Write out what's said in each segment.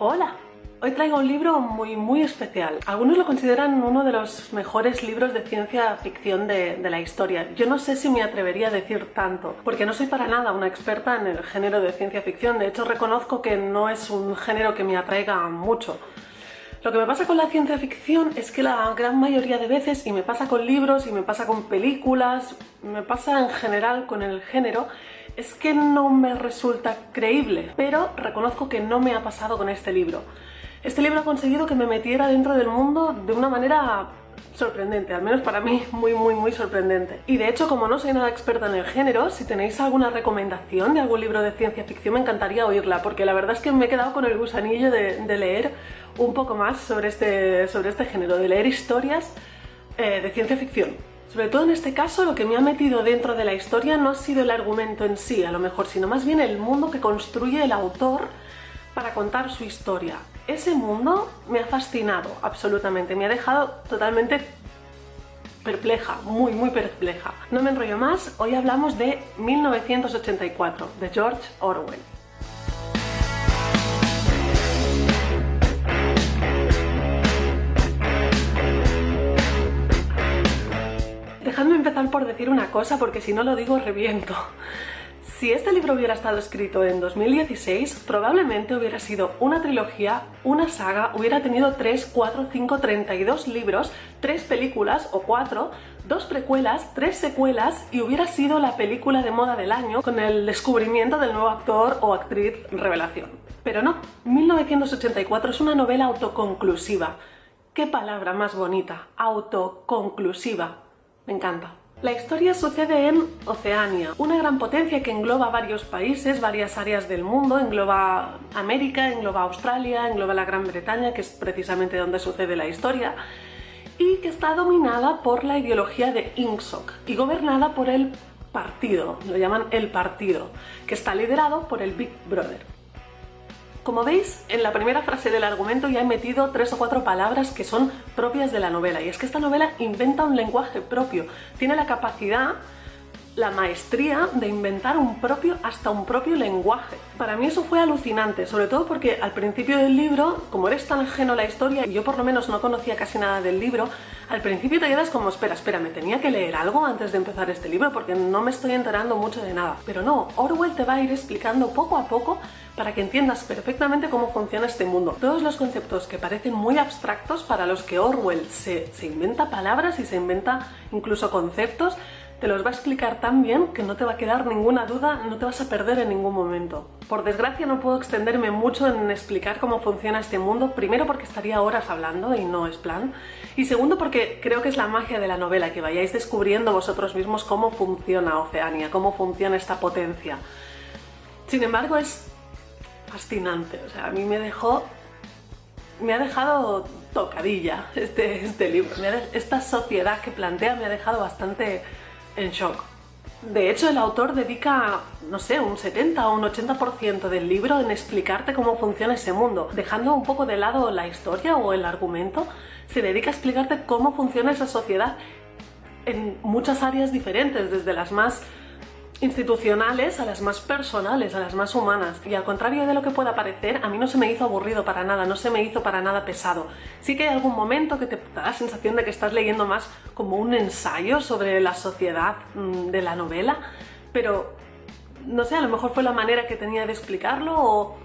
Hola, hoy traigo un libro muy especial. Algunos lo consideran uno de los mejores libros de ciencia ficción de la historia. Yo no sé si me atrevería a decir tanto, porque no soy para nada una experta en el género de ciencia ficción. De hecho, reconozco que no es un género que me atraiga mucho. Lo que me pasa con la ciencia ficción es que la gran mayoría de veces, y me pasa con libros, y me pasa con películas, me pasa en general con el género, es que no me resulta creíble, pero reconozco que no me ha pasado con este libro. Este libro ha conseguido que me metiera dentro del mundo de una manera sorprendente, al menos para mí muy sorprendente. Y de hecho, como no soy nada experta en el género, si tenéis alguna recomendación de algún libro de ciencia ficción me encantaría oírla, porque la verdad es que me he quedado con el gusanillo de leer un poco más sobre este género, de leer historias de ciencia ficción. Sobre todo en este caso, lo que me ha metido dentro de la historia no ha sido el argumento en sí, a lo mejor, sino más bien el mundo que construye el autor para contar su historia. Ese mundo me ha fascinado absolutamente, me ha dejado totalmente perpleja, muy perpleja. No me enrollo más, hoy hablamos de 1984, de George Orwell. Dejadme empezar por decir una cosa, porque si no lo digo reviento. Si este libro hubiera estado escrito en 2016, probablemente hubiera sido una trilogía, una saga, hubiera tenido 3, 4, 5, 32 libros, 3 películas o 4, 2 precuelas, 3 secuelas y hubiera sido la película de moda del año con el descubrimiento del nuevo actor o actriz revelación. Pero no, 1984 es una novela autoconclusiva. ¡Qué palabra más bonita! Autoconclusiva. Me encanta. La historia sucede en Oceania, una gran potencia que engloba varios países, varias áreas del mundo, engloba América, engloba Australia, engloba la Gran Bretaña, que es precisamente donde sucede la historia, y que está dominada por la ideología de Ingsoc y gobernada por el partido, lo llaman el partido, que está liderado por el Big Brother. Como veis, en la primera frase del argumento ya he metido 3 o 4 palabras que son propias de la novela, y es que esta novela inventa un lenguaje propio, tiene la capacidad, la maestría de inventar hasta un propio lenguaje. Para mí eso fue alucinante, sobre todo porque al principio del libro, como eres tan ajeno a la historia, y yo por lo menos no conocía casi nada del libro, al principio te quedas como, espera, me tenía que leer algo antes de empezar este libro porque no me estoy enterando mucho de nada. Pero no, Orwell te va a ir explicando poco a poco para que entiendas perfectamente cómo funciona este mundo. Todos los conceptos que parecen muy abstractos, para los que Orwell se inventa palabras y se inventa incluso conceptos, te los va a explicar tan bien que no te va a quedar ninguna duda, no te vas a perder en ningún momento. Por desgracia no puedo extenderme mucho en explicar cómo funciona este mundo, primero porque estaría horas hablando y no es plan, y segundo porque creo que es la magia de la novela, que vayáis descubriendo vosotros mismos cómo funciona Oceania, cómo funciona esta potencia. Sin embargo, es fascinante, o sea, a mí me ha dejado tocadilla este libro. Esta sociedad que plantea me ha dejado bastante en shock. De hecho, el autor dedica, no sé, un 70 o un 80% del libro en explicarte cómo funciona ese mundo. Dejando un poco de lado la historia o el argumento, se dedica a explicarte cómo funciona esa sociedad en muchas áreas diferentes, desde las más institucionales a las más personales, a las más humanas. Y al contrario de lo que pueda parecer, a mí no se me hizo aburrido para nada, no se me hizo para nada pesado. Sí que hay algún momento que te da la sensación de que estás leyendo más como un ensayo sobre la sociedad de la novela, pero no sé, a lo mejor fue la manera que tenía de explicarlo o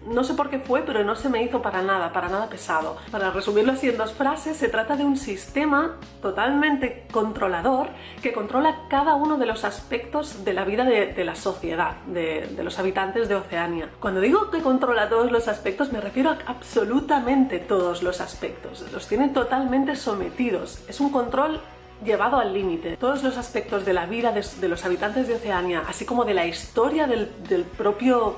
no sé por qué fue, pero no se me hizo para nada pesado. Para resumirlo así en 2 frases, se trata de un sistema totalmente controlador que controla cada uno de los aspectos de la vida de la sociedad, de los habitantes de Oceania. Cuando digo que controla todos los aspectos, me refiero a absolutamente todos los aspectos. Los tiene totalmente sometidos. Es un control llevado al límite. Todos los aspectos de la vida de los habitantes de Oceania, así como de la historia del propio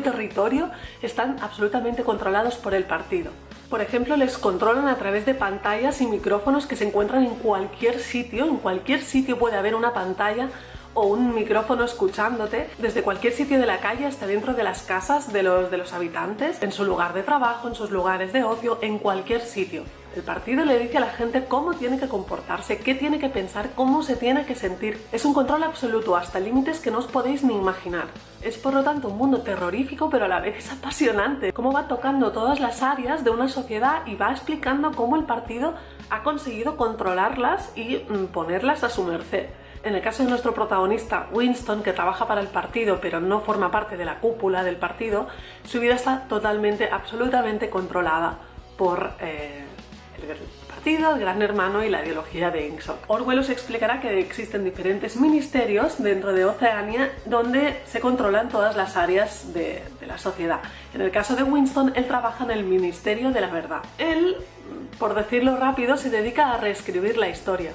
territorio, están absolutamente controlados por el partido. Por ejemplo, les controlan a través de pantallas y micrófonos que se encuentran en cualquier sitio. En cualquier sitio puede haber una pantalla o un micrófono escuchándote, desde cualquier sitio de la calle hasta dentro de las casas de los habitantes, en su lugar de trabajo, en sus lugares de ocio, en cualquier sitio. El partido le dice a la gente cómo tiene que comportarse, qué tiene que pensar, cómo se tiene que sentir. Es un control absoluto, hasta límites que no os podéis ni imaginar. Es por lo tanto un mundo terrorífico, pero a la vez es apasionante. Cómo va tocando todas las áreas de una sociedad y va explicando cómo el partido ha conseguido controlarlas y ponerlas a su merced. En el caso de nuestro protagonista, Winston, que trabaja para el partido pero no forma parte de la cúpula del partido, su vida está totalmente, absolutamente controlada por el partido, el gran hermano y la ideología de Ingsoc. Orwell os explicará que existen diferentes ministerios dentro de Oceania donde se controlan todas las áreas de la sociedad. En el caso de Winston, él trabaja en el Ministerio de la Verdad. Él, por decirlo rápido, se dedica a reescribir la historia.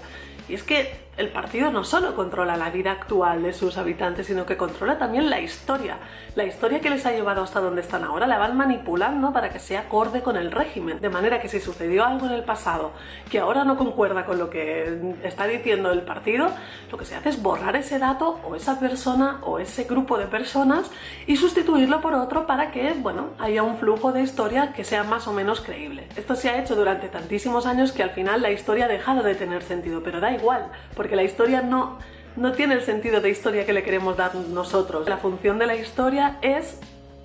Y es que el partido no solo controla la vida actual de sus habitantes, sino que controla también la historia que les ha llevado hasta donde están ahora. La van manipulando para que sea acorde con el régimen, de manera que si sucedió algo en el pasado que ahora no concuerda con lo que está diciendo el partido, lo que se hace es borrar ese dato o esa persona o ese grupo de personas y sustituirlo por otro para que, bueno, haya un flujo de historia que sea más o menos creíble. Esto se ha hecho durante tantísimos años que al final la historia ha dejado de tener sentido, pero da igual, porque la historia no tiene el sentido de historia que le queremos dar nosotros. La función de la historia es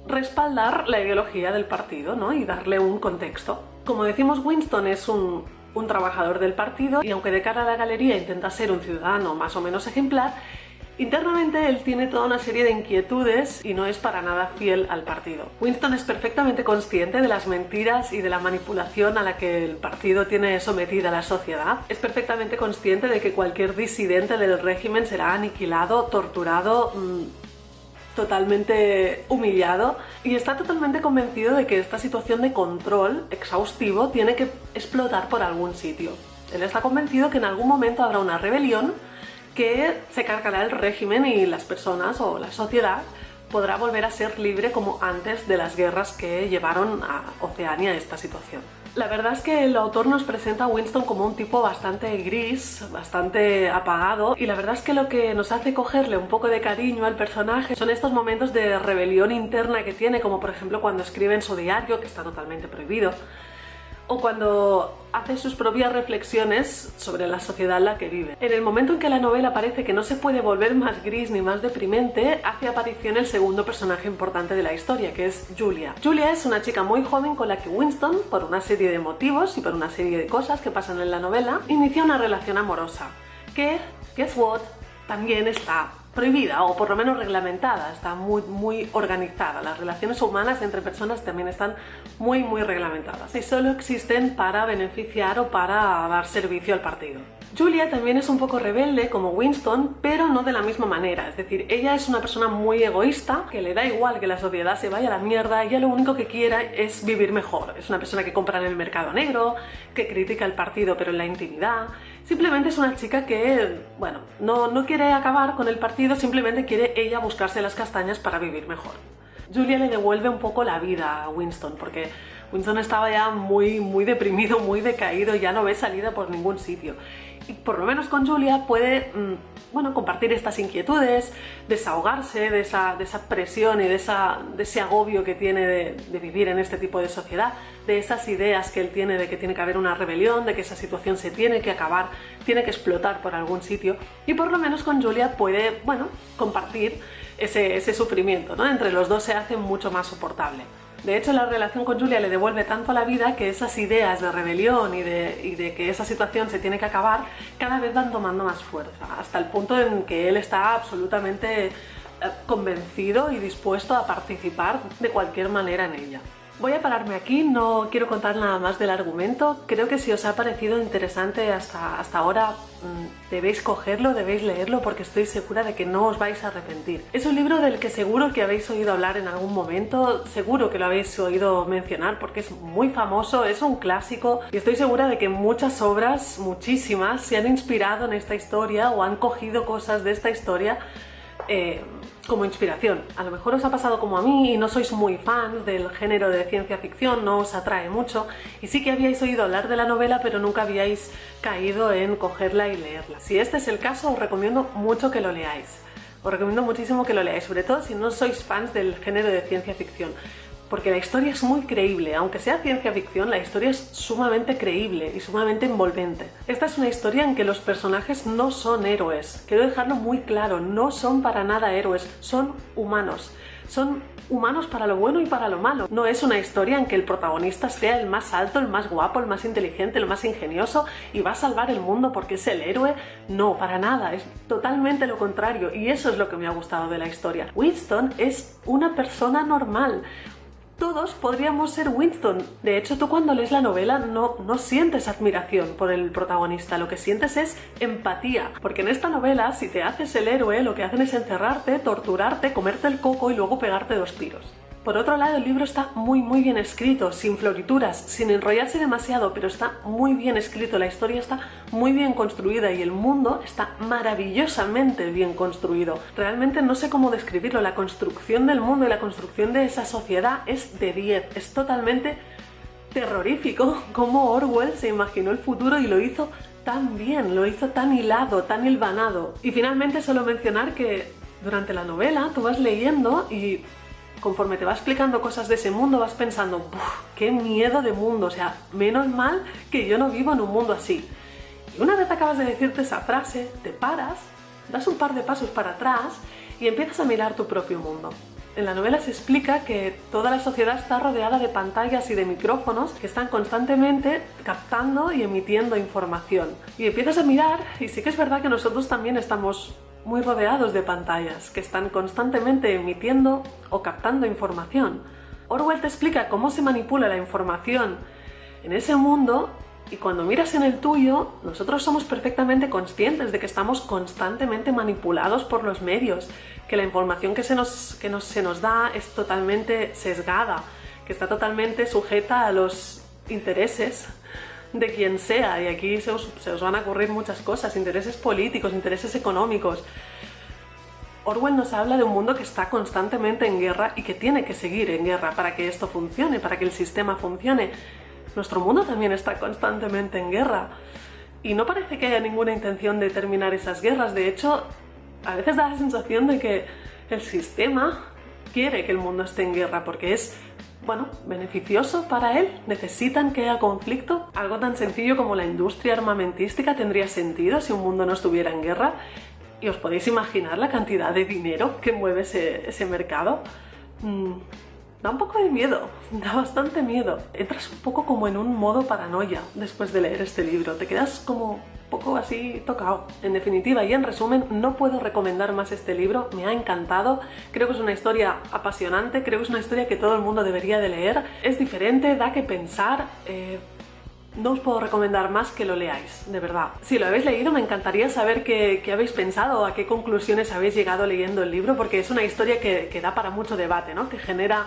respaldar la ideología del partido, ¿no? Y darle un contexto. Como decimos, Winston es un trabajador del partido y aunque de cara a la galería intenta ser un ciudadano más o menos ejemplar, internamente él tiene toda una serie de inquietudes y no es para nada fiel al partido. Winston es perfectamente consciente de las mentiras y de la manipulación a la que el partido tiene sometida a la sociedad. Es perfectamente consciente de que cualquier disidente del régimen será aniquilado, torturado, totalmente humillado, y está totalmente convencido de que esta situación de control exhaustivo tiene que explotar por algún sitio. Él está convencido que en algún momento habrá una rebelión que se cargará el régimen y las personas o la sociedad podrá volver a ser libre como antes de las guerras que llevaron a Oceania a esta situación. La verdad es que el autor nos presenta a Winston como un tipo bastante gris, bastante apagado, y la verdad es que lo que nos hace cogerle un poco de cariño al personaje son estos momentos de rebelión interna que tiene, como por ejemplo cuando escribe en su diario, que está totalmente prohibido, o cuando hace sus propias reflexiones sobre la sociedad en la que vive. En el momento en que la novela parece que no se puede volver más gris ni más deprimente, hace aparición el segundo personaje importante de la historia, que es Julia. Julia es una chica muy joven con la que Winston, por una serie de motivos y por una serie de cosas que pasan en la novela, inicia una relación amorosa, que, guess what, también está prohibida o por lo menos reglamentada, está muy organizada. Las relaciones humanas entre personas también están muy reglamentadas y solo existen para beneficiar o para dar servicio al partido. Julia también es un poco rebelde como Winston, pero no de la misma manera. Es decir, ella es una persona muy egoísta, que le da igual que la sociedad se vaya a la mierda, ella lo único que quiere es vivir mejor. Es una persona que compra en el mercado negro, que critica el partido pero en la intimidad. Simplemente es una chica que, bueno, no quiere acabar con el partido, simplemente quiere ella buscarse las castañas para vivir mejor. Julia le devuelve un poco la vida a Winston, porque Winston estaba ya muy deprimido, muy decaído, ya no ve salida por ningún sitio. Y por lo menos con Julia puede, compartir estas inquietudes, desahogarse de esa presión y de ese agobio que tiene de vivir en este tipo de sociedad, de esas ideas que él tiene de que tiene que haber una rebelión, de que esa situación se tiene que acabar, tiene que explotar por algún sitio. Y por lo menos con Julia puede, compartir ese sufrimiento, ¿no? Entre los dos se hace mucho más soportable. De hecho, la relación con Julia le devuelve tanto a la vida que esas ideas de rebelión y de que esa situación se tiene que acabar cada vez van tomando más fuerza, hasta el punto en que él está absolutamente convencido y dispuesto a participar de cualquier manera en ella. Voy a pararme aquí, no quiero contar nada más del argumento. Creo que si os ha parecido interesante hasta ahora, debéis cogerlo, debéis leerlo, porque estoy segura de que no os vais a arrepentir. Es un libro del que seguro que habéis oído hablar en algún momento, seguro que lo habéis oído mencionar porque es muy famoso, es un clásico, y estoy segura de que muchas obras, muchísimas, se han inspirado en esta historia o han cogido cosas de esta historia como inspiración. A lo mejor os ha pasado como a mí y no sois muy fans del género de ciencia ficción, no os atrae mucho, y sí que habíais oído hablar de la novela pero nunca habíais caído en cogerla y leerla. Si este es el caso, os recomiendo mucho que lo leáis. Os recomiendo muchísimo que lo leáis, sobre todo si no sois fans del género de ciencia ficción. porque la historia es muy creíble. Aunque sea ciencia ficción, la historia es sumamente creíble y sumamente envolvente. Esta es una historia en que los personajes no son héroes. Quiero dejarlo muy claro, no son para nada héroes, son humanos. Son humanos para lo bueno y para lo malo. No es una historia en que el protagonista sea el más alto, el más guapo, el más inteligente, el más ingenioso y va a salvar el mundo porque es el héroe. No, para nada, es totalmente lo contrario, y eso es lo que me ha gustado de la historia. Winston es una persona normal. Todos podríamos ser Winston. De hecho, tú cuando lees la novela no sientes admiración por el protagonista, lo que sientes es empatía. Porque en esta novela, si te haces el héroe, lo que hacen es encerrarte, torturarte, comerte el coco y luego pegarte 2 tiros. Por otro lado, el libro está muy bien escrito, sin florituras, sin enrollarse demasiado, pero está muy bien escrito, la historia está muy bien construida y el mundo está maravillosamente bien construido. Realmente no sé cómo describirlo, la construcción del mundo y la construcción de esa sociedad es de 10, es totalmente terrorífico cómo Orwell se imaginó el futuro y lo hizo tan bien, lo hizo tan hilado, tan hilvanado. Y finalmente solo mencionar que durante la novela tú vas leyendo y conforme te va explicando cosas de ese mundo vas pensando, qué miedo de mundo, o sea, menos mal que yo no vivo en un mundo así. Y una vez acabas de decirte esa frase, te paras, das un par de pasos para atrás y empiezas a mirar tu propio mundo. En la novela se explica que toda la sociedad está rodeada de pantallas y de micrófonos que están constantemente captando y emitiendo información. Y empiezas a mirar y sí que es verdad que nosotros también estamos muy rodeados de pantallas que están constantemente emitiendo o captando información. Orwell te explica cómo se manipula la información en ese mundo y cuando miras en el tuyo, nosotros somos perfectamente conscientes de que estamos constantemente manipulados por los medios, que la información que se nos da es totalmente sesgada, que está totalmente sujeta a los intereses de quien sea, y aquí se os van a ocurrir muchas cosas, intereses políticos, intereses económicos. Orwell nos habla de un mundo que está constantemente en guerra y que tiene que seguir en guerra para que esto funcione, para que el sistema funcione. Nuestro mundo también está constantemente en guerra y no parece que haya ninguna intención de terminar esas guerras. De hecho, a veces da la sensación de que el sistema quiere que el mundo esté en guerra porque es, bueno, beneficioso para él. Necesitan que haya conflicto. Algo tan sencillo como la industria armamentística tendría sentido si un mundo no estuviera en guerra. Y os podéis imaginar la cantidad de dinero que mueve ese mercado. Da un poco de miedo, da bastante miedo. Entras un poco como en un modo paranoia después de leer este libro. Te quedas como un poco así tocado. En definitiva y en resumen, no puedo recomendar más este libro. Me ha encantado. Creo que es una historia apasionante. Creo que es una historia que todo el mundo debería de leer. Es diferente, da que pensar. No os puedo recomendar más que lo leáis, de verdad. Si lo habéis leído, me encantaría saber qué habéis pensado, a qué conclusiones habéis llegado leyendo el libro, porque es una historia que da para mucho debate, ¿no? Que genera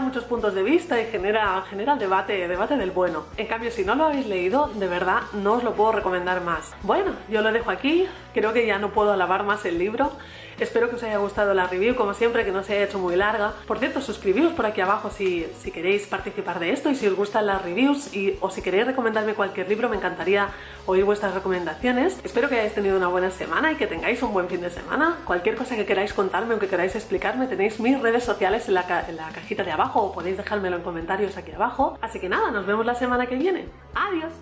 muchos puntos de vista y genera debate del bueno. En cambio, si no lo habéis leído, de verdad no os lo puedo recomendar más. Bueno, yo lo dejo aquí. Creo que ya no puedo alabar más el libro. Espero que os haya gustado la review, como siempre, que no se haya hecho muy larga. Por cierto, suscribíos por aquí abajo si queréis participar de esto y si os gustan las reviews o si queréis recomendarme cualquier libro, me encantaría oír vuestras recomendaciones. Espero que hayáis tenido una buena semana y que tengáis un buen fin de semana. Cualquier cosa que queráis contarme o que queráis explicarme, tenéis mis redes sociales en la cajita de abajo o podéis dejármelo en comentarios aquí abajo. Así que nada, nos vemos la semana que viene. ¡Adiós!